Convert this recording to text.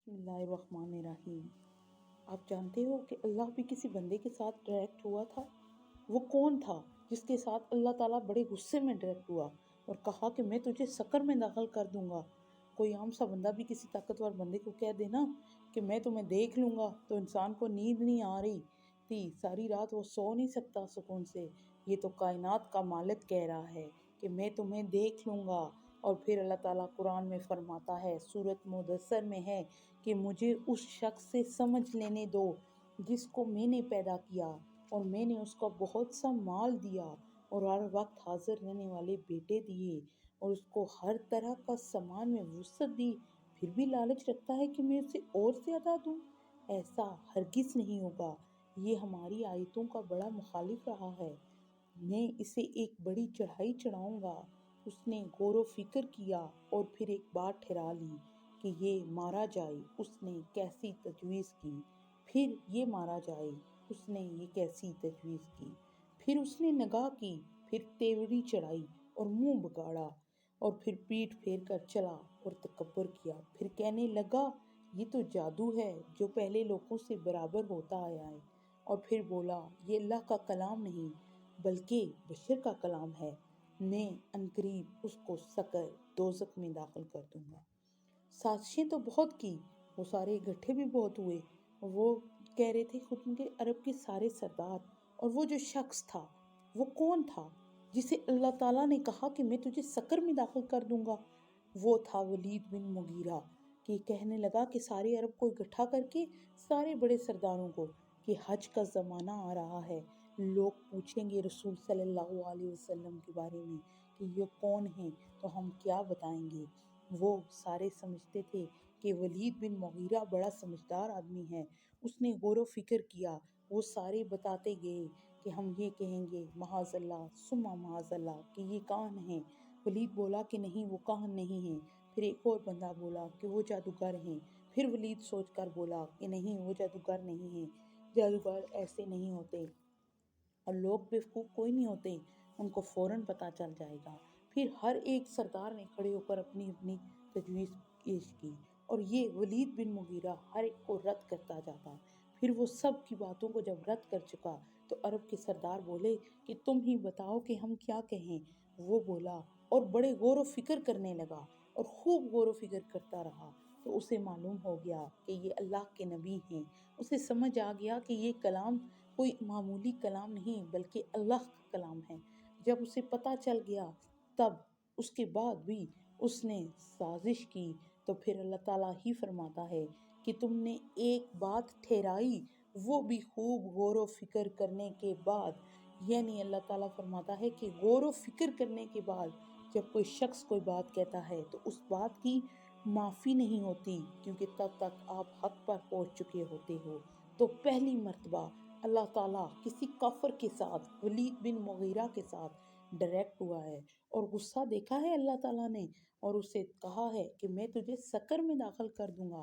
बिस्मिल्लाहिर्रहमानिर्रहीम। आप जानते हो कि अल्लाह भी किसी बंदे के साथ डायरेक्ट हुआ था। वो कौन था जिसके साथ अल्लाह ताला बड़े गुस्से में डायरेक्ट हुआ और कहा कि मैं तुझे सकर में दाखिल कर दूंगा। कोई आम सा बंदा भी किसी ताकतवर बंदे को कह देना कि मैं तुम्हें देख लूंगा, तो इंसान को नींद नहीं आ रही थी, सारी रात वो सो नहीं सकता सुकून से। ये तो कायनात का मालिक कह रहा है कि मैं तुम्हें देख लूंगा। और फिर अल्लाह ताला कुरान में फरमाता है, सूरत मुदस्सर में है कि मुझे उस शख्स से समझ लेने दो जिसको मैंने पैदा किया और मैंने उसको बहुत सा माल दिया और हर वक्त हाजिर रहने वाले बेटे दिए और उसको हर तरह का सामान में वुसअत दी, फिर भी लालच रखता है कि मैं उसे और ज़्यादा दूं। ऐसा हरगिज़ नहीं होगा। ये हमारी आयतों का बड़ा मुखालिफ रहा है। मैं इसे एक बड़ी चढ़ाई चढ़ाऊंगा। उसने गौर व फिक्र किया और फिर एक बात ठहरा ली कि ये मारा जाए। उसने कैसी तजवीज़ की, फिर ये मारा जाए। उसने ये कैसी तजवीज़ की, फिर उसने निगाह की, फिर तेवड़ी चढ़ाई और मुंह बिगाड़ा और फिर पीठ फेर कर चला और तकब्बुर किया। फिर कहने लगा, ये तो जादू है जो पहले लोगों से बराबर होता आया है। और फिर बोला, ये अल्लाह का कलाम नहीं बल्कि बशर का कलाम है। मैं अनकरीब उसको सकर दोज़ख में दाखिल कर दूंगा। साजिशें तो बहुत की, वो सारे इकट्ठे भी बहुत हुए। वो कह रहे थे खुद के अरब के सारे सरदार। और वो जो शख्स था वो कौन था जिसे अल्लाह ताला ने कहा कि मैं तुझे सकर में दाखिल कर दूंगा? वो था वलीद बिन मुगीरा। कि कहने लगा कि सारे अरब को इकट्ठा करके, सारे बड़े सरदारों को, कि हज का ज़माना आ रहा है, लोग पूछेंगे रसूल सल्लल्लाहु अलैहि वसल्लम के बारे में कि ये कौन है, तो हम क्या बताएंगे। वो सारे समझते थे कि वलीद बिन मुगीरा बड़ा समझदार आदमी है। उसने गौर व फिक्र किया। वो सारे बताते गए कि हम ये कहेंगे महाज़ल्लाह सुम्मा महाज़ल्लाह कि ये कान है। वलीद बोला कि नहीं, वो कान नहीं है। फिर एक और बंदा बोला कि वो जादूगर हैं। फिर वलीद सोचकर बोला कि नहीं, वो जादूगर नहीं है, जादूगर ऐसे नहीं होते और लोग बेवकूफ़ कोई नहीं होते, उनको फ़ौरन पता चल जाएगा। फिर हर एक सरदार ने खड़े होकर अपनी अपनी तजवीज़ पेश की और ये वलीद बिन मुगीरा हर एक को रद्द करता जाता। फिर वो सब की बातों को जब रद्द कर चुका तो अरब के सरदार बोले कि तुम ही बताओ कि हम क्या कहें। वो बोला और बड़े गौर व फिक्र करने लगा और खूब गौर व फिक्र करता रहा। तो उसे मालूम हो गया कि ये अल्लाह के नबी हैं। उसे समझ आ गया कि ये कलाम कोई मामूली कलाम नहीं बल्कि अल्लाह का कलाम है। जब उसे पता चल गया तब उसके बाद भी उसने साजिश की। तो फिर अल्लाह ताला ही फरमाता है कि तुमने एक बात ठहराई, वो भी खूब गौर व फिक्र करने के बाद। यानी अल्लाह ताला फरमाता है कि गौर व फिक्र करने के बाद जब कोई शख्स कोई बात कहता है तो उस बात की माफ़ी नहीं होती, क्योंकि तब तक आप हक पर पहुंच चुके होते हो। तो पहली मर्तबा अल्लाह ताला किसी काफिर के साथ, वलीद बिन मुगीरा के साथ डायरेक्ट हुआ है और गुस्सा देखा है अल्लाह ताला ने और उसे कहा है कि मैं तुझे सकर में दाखिल कर दूंगा।